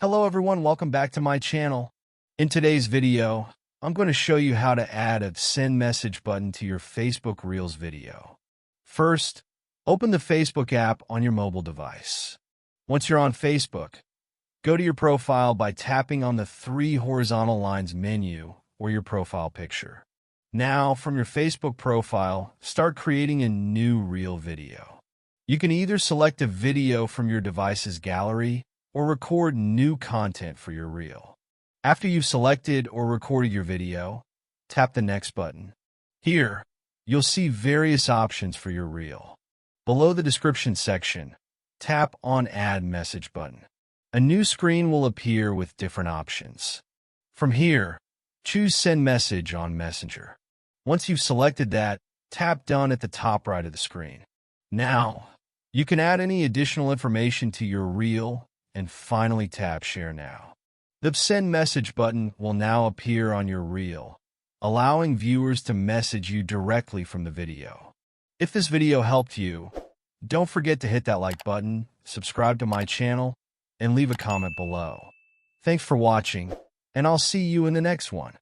Hello everyone, welcome back to my channel. In today's video, I'm going to show you how to add a send message button to your Facebook Reels video. First, open the Facebook app on your mobile device. Once you're on Facebook, go to your profile by tapping on the three horizontal lines menu or your profile picture. Now, from your Facebook profile, start creating a new Reel video. You can either select a video from your device's gallery or record new content for your reel. After you've selected or recorded your video, tap the Next button. Here, you'll see various options for your reel. Below the description section, tap on Add Message button. A new screen will appear with different options. From here, choose Send Message on Messenger. Once you've selected that, tap Done at the top right of the screen. Now, you can add any additional information to your reel and finally tap Share Now. The Send Message button will now appear on your reel, allowing viewers to message you directly from the video. If this video helped you, don't forget to hit that like button, subscribe to my channel, and leave a comment below. Thanks for watching, and I'll see you in the next one.